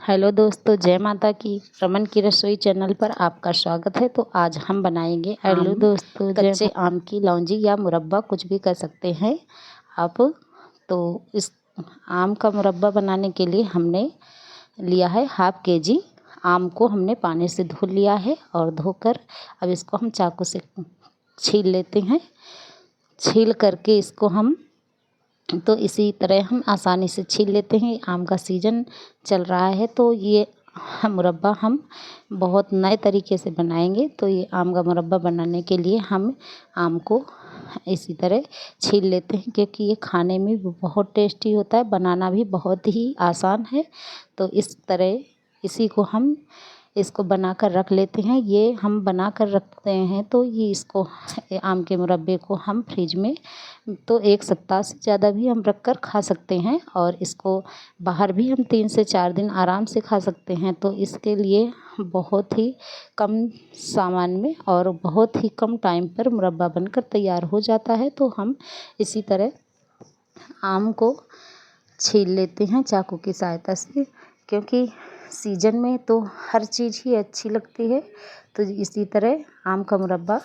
Hello दोस्तों, जय माता की। रमन की रसोई चैनल पर आपका स्वागत है। तो आज हम बनाएंगे हेलो दोस्तों कच्चे आम की लौंजी या मुरब्बा, कुछ भी कर सकते हैं आप। तो इस आम का मुरब्बा बनाने के लिए हमने लिया है हाफ केजी आम को। हमने पानी से धो लिया है और धोकर अब इसको हम चाकू से छील लेते हैं। छील करके इसको हम तो इसी तरह हम आसानी से छील लेते हैं। आम का सीज़न चल रहा है तो ये मुरब्बा हम बहुत नए तरीके से बनाएंगे। तो ये आम का मुरब्बा बनाने के लिए हम आम को इसी तरह छील लेते हैं, क्योंकि ये खाने में भी बहुत टेस्टी होता है, बनाना भी बहुत ही आसान है। तो इस तरह इसी को हम इसको बनाकर रख लेते हैं। ये हम बनाकर रखते हैं तो ये इसको आम के मुरब्बे को हम फ्रिज में तो 1 सप्ताह से ज़्यादा भी हम रख कर खा सकते हैं, और इसको बाहर भी हम 3 से 4 दिन आराम से खा सकते हैं। तो इसके लिए बहुत ही कम सामान में और बहुत ही कम टाइम पर मुरब्बा बनकर तैयार हो जाता है। तो हम इसी तरह आम को छील लेते हैं चाकू की सहायता से, क्योंकि सीजन में तो हर चीज़ ही अच्छी लगती है। तो इसी तरह आम का मुरब्बा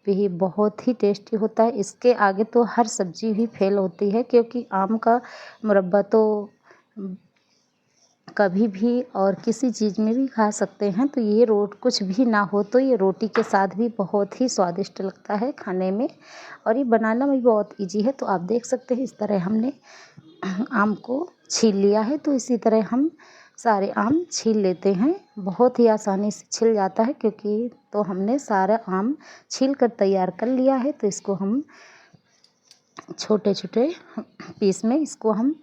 भी बहुत ही टेस्टी होता है। इसके आगे तो हर सब्जी भी फेल होती है, क्योंकि आम का मुरब्बा तो कभी भी और किसी चीज़ में भी खा सकते हैं। तो ये कुछ भी ना हो तो ये रोटी के साथ भी बहुत ही स्वादिष्ट लगता है खाने में, और ये बनाना भी बहुत इजी है। तो आप देख सकते हैं इस तरह हमने आम को छील लिया है। तो इसी तरह हम सारे आम छील लेते हैं। बहुत ही आसानी से छिल जाता है, क्योंकि तो हमने सारा आम छील कर तैयार कर लिया है। तो इसको हम छोटे छोटे पीस में इसको हम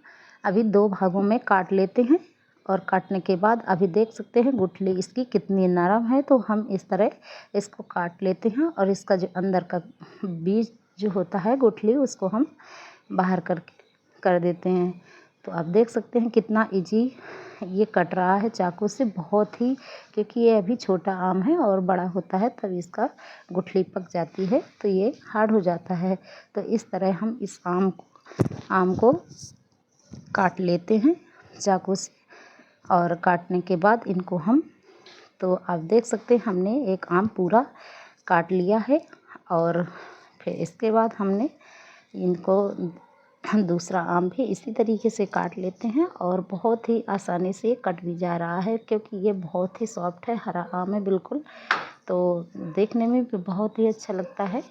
अभी 2 भागों में काट लेते हैं। और काटने के बाद अभी देख सकते हैं गुठली इसकी कितनी नरम है। तो हम इस तरह इसको काट लेते हैं, और इसका जो अंदर का बीज जो होता है गुठली, उसको हम बाहर कर देते हैं। तो आप देख सकते हैं कितना इजी ये कट रहा है चाकू से, बहुत ही, क्योंकि ये अभी छोटा आम है और बड़ा होता है तब इसका गुठली पक जाती है तो ये हार्ड हो जाता है। तो इस तरह हम इस आम को काट लेते हैं चाकू से, और काटने के बाद इनको हम तो आप देख सकते हैं हमने एक आम पूरा काट लिया है। और फिर इसके बाद हमने इनको दूसरा आम भी इसी तरीके से काट लेते हैं, और बहुत ही आसानी से कट भी जा रहा है, क्योंकि ये बहुत ही सॉफ्ट है, हरा आम है बिल्कुल। तो देखने में भी बहुत ही अच्छा लगता है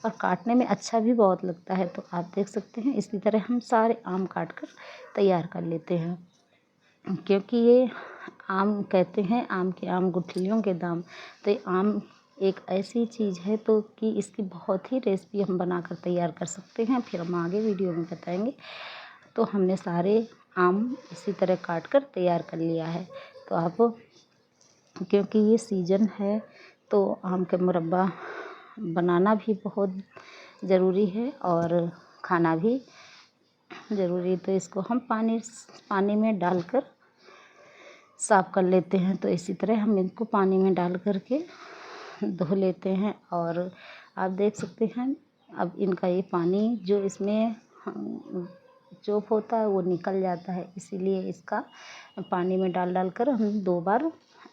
और काटने में अच्छा भी बहुत लगता है। तो आप देख सकते हैं इसी तरह हम सारे आम काट कर तैयार कर लेते हैं, क्योंकि ये आम कहते हैं आम के आम गुठलियों के दाम। तो ये आम एक ऐसी चीज़ है तो कि इसकी बहुत ही रेसिपी हम बनाकर तैयार कर सकते हैं, फिर हम आगे वीडियो में बताएंगे। तो हमने सारे आम इसी तरह काट कर तैयार कर लिया है। तो आप, क्योंकि ये सीज़न है तो आम के मुरब्बा बनाना भी बहुत ज़रूरी है और खाना भी ज़रूरी। तो इसको हम पानी में डालकर साफ़ कर लेते हैं। तो इसी तरह हम इनको पानी में डाल करके धो लेते हैं, और आप देख सकते हैं अब इनका ये पानी जो इसमें चोप होता है वो निकल जाता है, इसीलिए इसका पानी में डाल कर हम 2 बार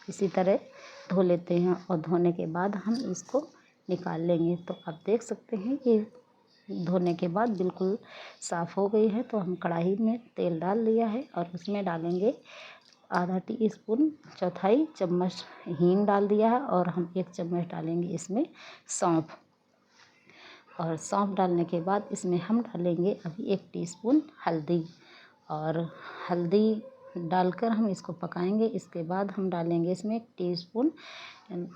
इसी तरह धो लेते हैं, और धोने के बाद हम इसको निकाल लेंगे। तो आप देख सकते हैं ये धोने के बाद बिल्कुल साफ़ हो गई है। तो हम कढ़ाई में तेल डाल लिया है और उसमें डालेंगे आधा टीस्पून, चौथाई चम्मच हींग डाल दिया है, और हम 1 चम्मच डालेंगे इसमें सौंफ। और सौंफ डालने के बाद इसमें हम डालेंगे अभी 1 टीस्पून हल्दी, और हल्दी डालकर हम इसको पकाएंगे। इसके बाद हम डालेंगे इसमें 1 टीस्पून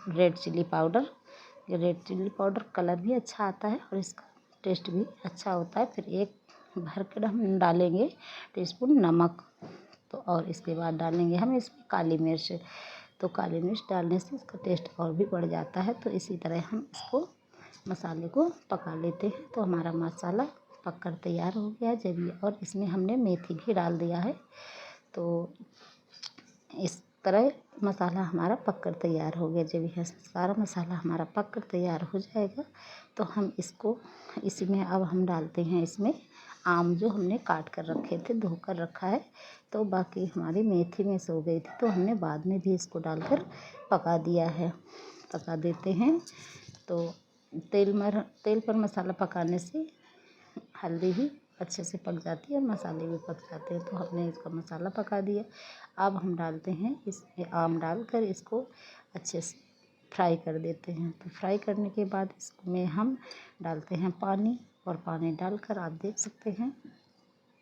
रेड चिली पाउडर। ये रेड चिली पाउडर कलर भी अच्छा आता है और इसका टेस्ट भी अच्छा होता है। फिर 1 भर कर हम डालेंगे टीस्पून नमक। तो और इसके बाद डालेंगे हम इसमें काली मिर्च। तो काली मिर्च डालने से इसका टेस्ट और भी बढ़ जाता है। तो इसी तरह हम इसको मसाले को पका लेते हैं। तो हमारा मसाला पककर तैयार हो गया जब ये, और इसमें हमने मेथी भी डाल दिया है। तो इस तरह मसाला हमारा पककर तैयार हो गया। जब यह सारा मसाला हमारा पककर तैयार हो जाएगा तो हम इसको इसी में अब हम डालते हैं इसमें आम जो हमने काट कर रखे थे, धोकर रखा है। तो बाकी हमारी मेथी में सो गई थी, तो हमने बाद में भी इसको डालकर पका दिया है, पका देते हैं। तो तेल पर मसाला पकाने से हल्दी भी अच्छे से पक जाती है और मसाले भी पक जाते हैं। तो हमने इसका मसाला पका दिया। अब हम डालते हैं इसमें आम डालकर इसको अच्छे से फ्राई कर देते हैं। तो फ्राई करने के बाद इसमें हम डालते हैं पानी, और पानी डालकर आप देख सकते हैं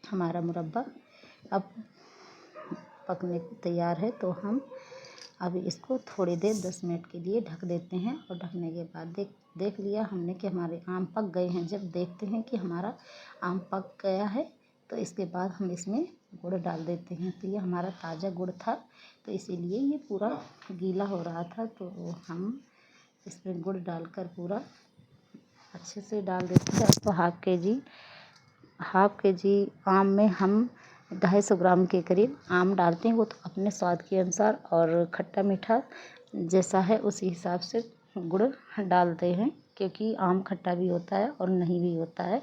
हमारा मुरब्बा अब पकने को तैयार है। तो हम अब इसको थोड़ी देर 10 मिनट के लिए ढक देते हैं, और ढकने के बाद देख लिया हमने कि हमारे आम पक गए हैं। जब देखते हैं कि हमारा आम पक गया है तो इसके बाद हम इसमें गुड़ डाल देते हैं। तो ये हमारा ताज़ा गुड़ था, तो इसीलिए ये पूरा गीला हो रहा था। तो हम इसमें गुड़ डालकर पूरा अच्छे से डाल देते हैं। तो हाफ के जी आम में हम 250 ग्राम के करीब आम डालते हैं। वो तो अपने स्वाद के अनुसार और खट्टा मीठा जैसा है उसी हिसाब से गुड़ डालते हैं, क्योंकि आम खट्टा भी होता है और नहीं भी होता है,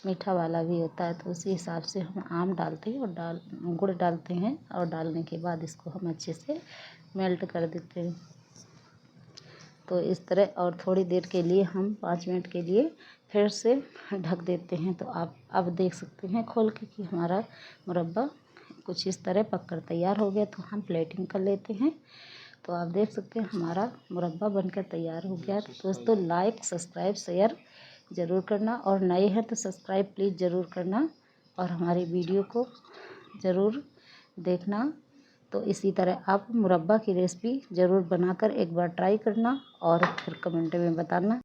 मीठा वाला भी होता है। तो उसी हिसाब से हम आम डालते हैं और गुड़ डालते हैं, और डालने के बाद इसको हम अच्छे से मेल्ट कर देते हैं। तो इस तरह और थोड़ी देर के लिए हम 5 मिनट के लिए फिर से ढक देते हैं। तो आप अब देख सकते हैं खोल के कि हमारा मुरब्बा कुछ इस तरह पककर तैयार हो गया। तो हम प्लेटिंग कर लेते हैं। तो आप देख सकते हैं हमारा मुरब्बा बनकर तैयार हो गया। तो दोस्तों लाइक सब्सक्राइब शेयर ज़रूर करना, और नए हैं तो सब्सक्राइब प्लीज़ ज़रूर करना, और हमारी वीडियो को ज़रूर देखना। तो इसी तरह आप मुरब्बा की रेसिपी ज़रूर बनाकर एक बार ट्राई करना और फिर कमेंट में बताना।